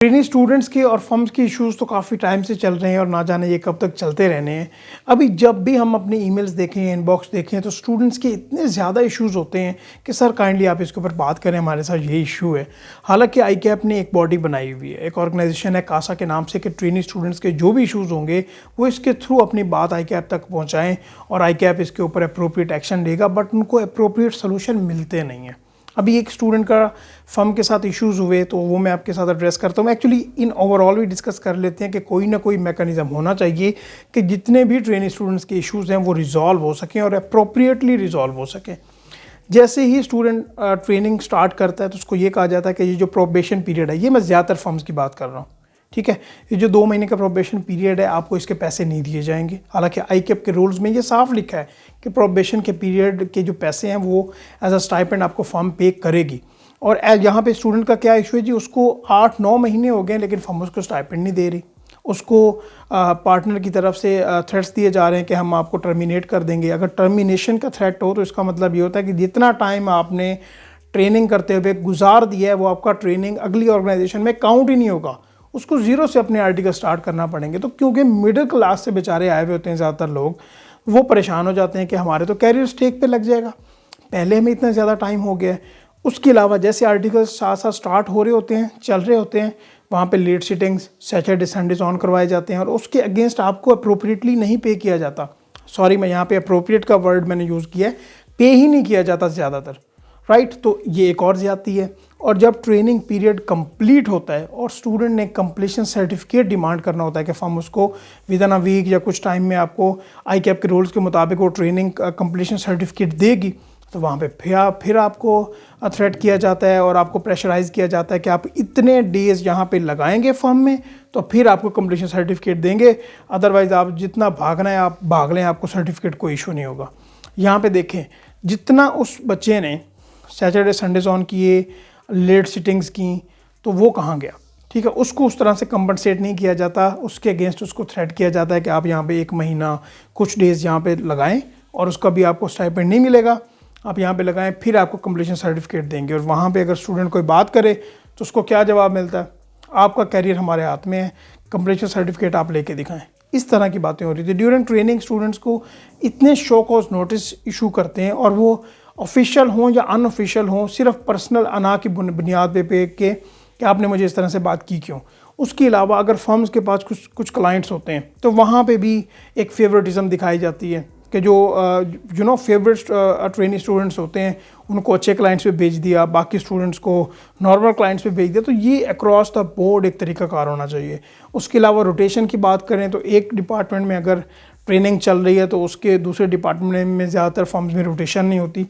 Trainee students के और firms के इश्यूज़ तो काफ़ी टाइम से चल रहे हैं और ना जाने ये कब तक चलते रहने हैं। अभी जब भी हम अपने ईमेल्स देखें, इनबॉक्स देखें तो स्टूडेंट्स के इतने ज़्यादा इश्यूज़ होते हैं कि सर काइंडली आप इसके ऊपर बात करें, हमारे साथ ये इशू है। हालांकि आईकैप ने एक बॉडी बनाई हुई है, एक ऑर्गेनाइजेशन है कासा के नाम से, कि ट्रेनी स्टूडेंट्स के जो भी इशूज़ होंगे वो इसके थ्रू अपनी बात आईकैप तक पहुँचाएँ और आईकैप इसके ऊपर अप्रोप्रिएट एक्शन लेगा, बट उनको अप्रोप्रिएट सोल्यूशन मिलते नहीं हैं। अभी एक स्टूडेंट का फर्म के साथ इश्यूज़ हुए तो वो मैं आपके साथ एड्रेस करता हूँ। एक्चुअली इन ओवरऑल भी डिस्कस कर लेते हैं कि कोई ना कोई मैकेनिज़्म होना चाहिए कि जितने भी ट्रेनी स्टूडेंट्स के इश्यूज़ हैं वो रिजॉल्व हो सकें और अप्रोप्रिएटली रिजॉल्व हो सकें। जैसे ही स्टूडेंट ट्रेनिंग स्टार्ट करता है तो उसको ये कहा जाता है कि ये जो प्रोबेशन पीरियड है, ये मैं ज़्यादातर फर्म्स की बात कर रहा हूँ, ठीक है, ये जो 2 महीने का प्रोबेशन पीरियड है आपको इसके पैसे नहीं दिए जाएंगे। हालांकि आईकैप के रूल्स में ये साफ लिखा है कि प्रोबेशन के पीरियड के जो पैसे हैं वो एज अ स्टाइपेंड आपको फर्म पे करेगी। और यहाँ पे स्टूडेंट का क्या इशू है जी, उसको 8-9 महीने हो गए लेकिन फर्म उसको स्टाइपेंड नहीं दे रही। उसको पार्टनर की तरफ से थ्रेट्स दिए जा रहे हैं कि हम आपको टर्मिनेट कर देंगे। अगर टर्मिनेशन का थ्रेट हो तो इसका मतलब ये होता है कि जितना टाइम आपने ट्रेनिंग करते हुए गुजार दिया है वो आपका ट्रेनिंग अगली ऑर्गेनाइजेशन में काउंट ही नहीं होगा, उसको ज़ीरो से अपने आर्टिकल स्टार्ट करना पड़ेंगे। तो क्योंकि मिडिल क्लास से बेचारे आए हुए होते हैं ज़्यादातर लोग, वो परेशान हो जाते हैं कि हमारे तो कैरियर स्टेक पे लग जाएगा, पहले हमें इतना ज़्यादा टाइम हो गया है। उसके अलावा जैसे आर्टिकल साथ साथ स्टार्ट हो रहे होते हैं, चल रहे होते हैं, वहाँ पे late sittings Saturday Sundays on करवाए जाते हैं और उसके अगेंस्ट आपको अप्रोप्रिएटली नहीं पे किया जाता। सॉरी, मैं यहाँ पे अप्रोप्रिएट का वर्ड मैंने यूज़ किया है, पे ही नहीं किया जाता ज़्यादातर, राइट। तो ये एक और ज़्यादती है। और जब ट्रेनिंग पीरियड कंप्लीट होता है और स्टूडेंट ने कंप्लीशन सर्टिफिकेट डिमांड करना होता है कि फर्म उसको विद इन अ वीक या कुछ टाइम में आपको आईकैप के रूल्स के मुताबिक वो ट्रेनिंग कंप्लीशन सर्टिफिकेट देगी, तो वहाँ पे फिर आपको थ्रेट किया जाता है और आपको प्रेशराइज़ किया जाता है कि आप इतने डेज़ यहाँ पे लगाएंगे फर्म में तो फिर आपको कंप्लीशन सर्टिफिकेट देंगे, अदरवाइज़ आप जितना भागना है आप भाग लें, आपको सर्टिफिकेट कोई इशू नहीं होगा। यहाँ पे देखें, जितना उस बच्चे ने सैटरडे संडेज ऑन किए, लेट सिटिंग्स की, तो वो कहाँ गया, ठीक है। उसको उस तरह से कंपनसेट नहीं किया जाता, उसके अगेंस्ट उसको थ्रेट किया जाता है कि आप यहाँ पे 1 महीना कुछ डेज़ यहाँ पे लगाएं और उसका भी आपको स्टाइपेंड नहीं मिलेगा, आप यहाँ पे लगाएं फिर आपको कंप्लीशन सर्टिफिकेट देंगे। और वहाँ पे अगर स्टूडेंट कोई बात करे तो उसको क्या जवाब मिलता है, आपका कैरियर हमारे हाथ में है, कंप्लीशन सर्टिफिकेट आप लेके दिखाएँ। इस तरह की बातें हो रही थी। ड्यूरिंग ट्रेनिंग स्टूडेंट्स को इतने शो कॉज नोटिस इशू करते हैं और वो ऑफिशियल हों या अनऑफिशियल हों, सिर्फ पर्सनल अना की बुनियाद पे कि आपने मुझे इस तरह से बात की क्यों। उसके अलावा अगर फर्म्स के पास कुछ क्लाइंट्स होते हैं तो वहाँ पे भी एक फेवरेटिज़म दिखाई जाती है कि जो फेवरेट ट्रेनी स्टूडेंट्स होते हैं उनको अच्छे क्लाइंट्स पे भेज दिया, बाकी स्टूडेंट्स को नॉर्मल क्लाइंट्स पे भेज दिया। तो ये अक्रॉस द बोर्ड एक तरीका कार होना चाहिए। उसके अलावा रोटेशन की बात करें तो एक डिपार्टमेंट में अगर ट्रेनिंग चल रही है तो उसके दूसरे डिपार्टमेंट में ज़्यादातर फर्म्स में रोटेशन नहीं होती।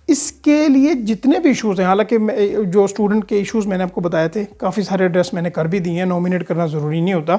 इसके लिए जितने भी इशूज़ हैं, हालांकि जो स्टूडेंट के इश्यूज़ मैंने आपको बताए थे काफ़ी सारे एड्रेस मैंने कर भी दिए हैं, नॉमिनेट करना ज़रूरी नहीं होता,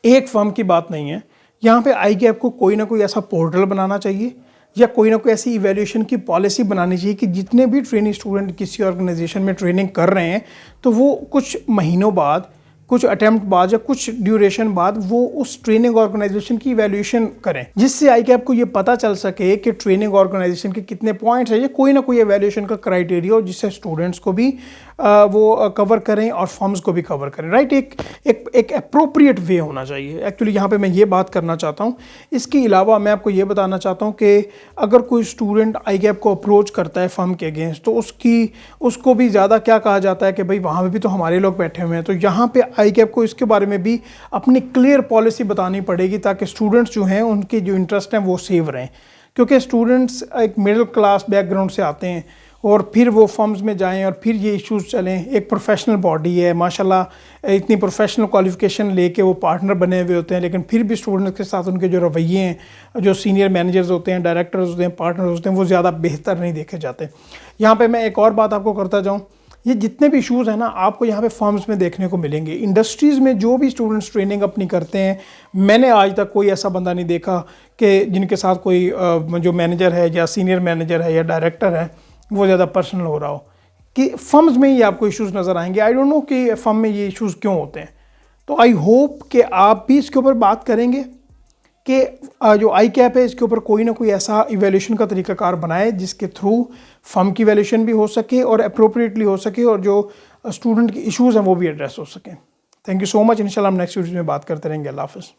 एक फर्म की बात नहीं है। यहाँ पे आईकैप को कोई ना कोई ऐसा पोर्टल बनाना चाहिए या कोई ना कोई ऐसी इवैल्यूएशन की पॉलिसी बनानी चाहिए कि जितने भी ट्रेनिंग स्टूडेंट किसी ऑर्गेनाइजेशन में ट्रेनिंग कर रहे हैं तो वो कुछ महीनों बाद, कुछ अटैम्प्ट बाद या कुछ ड्यूरेशन बाद वो उस ट्रेनिंग ऑर्गेनाइजेशन की इवैल्यूएशन करें, जिससे आईकैप को ये पता चल सके कि ट्रेनिंग ऑर्गेनाइजेशन के कितने पॉइंट्स है, या कोई ना कोई इवैल्यूएशन का क्राइटेरिया हो जिससे स्टूडेंट्स को भी वो कवर करें और फर्म्स को भी कवर करें, राइट। एक अप्रोप्रिएट वे होना चाहिए। एक्चुअली यहाँ पे मैं ये बात करना चाहता हूँ। इसके अलावा मैं आपको ये बताना चाहता हूँ कि अगर कोई स्टूडेंट आईकैप को अप्रोच करता है फर्म के अगेंस्ट तो उसको भी ज़्यादा क्या कहा जाता है कि भाई वहाँ पे भी तो हमारे लोग बैठे हुए हैं। तो यहाँ पे आईकैप को इसके बारे में भी अपनी क्लियर पॉलिसी बतानी पड़ेगी ताकि स्टूडेंट्स जो हैं उनके जो इंटरेस्ट हैं वो सेव रहें, क्योंकि स्टूडेंट्स एक मिडिल क्लास बैकग्राउंड से आते हैं और फिर वो फर्म्स में जाएं और फिर ये इश्यूज़ चलें। एक प्रोफेशनल बॉडी है, माशाल्लाह इतनी प्रोफेशनल क्वालिफिकेशन लेके वो पार्टनर बने हुए होते हैं, लेकिन फिर भी स्टूडेंट्स के साथ उनके जो रवैये हैं, जो सीनियर मैनेजर्स होते हैं, डायरेक्टर्स होते हैं, पार्टनर्स होते हैं, वो ज़्यादा बेहतर नहीं देखे जाते। यहाँ पर मैं एक और बात आपको करता जाऊँ, ये जितने भी इशूज़ हैं ना आपको यहाँ पे फर्म्स में देखने को मिलेंगे। इंडस्ट्रीज़ में जो भी स्टूडेंट्स ट्रेनिंग अपनी करते हैं, मैंने आज तक कोई ऐसा बंदा नहीं देखा कि जिनके साथ कोई जो मैनेजर है या सीनियर मैनेजर है या डायरेक्टर है वो ज़्यादा पर्सनल हो रहा हो, कि फर्म्स में ही आपको इश्यूज़ नज़र आएंगे। आई डोंट नो कि फर्म में ये इश्यूज़ क्यों होते हैं। तो आई होप कि आप भी इसके ऊपर बात करेंगे कि जो आईकैप है इसके ऊपर कोई ना कोई ऐसा इवैल्यूएशन का तरीकाकार बनाए जिसके थ्रू फर्म की वैल्यूएशन भी हो सके और अप्रोप्रिएटली हो सके, और जो स्टूडेंट के इश्यूज़ हैं वो भी एड्रेस हो सकें। Thank you so much. इंशाल्लाह हम नेक्स्ट वीडियो में बात करते रहेंगे। अल्लाह हाफ़िज़।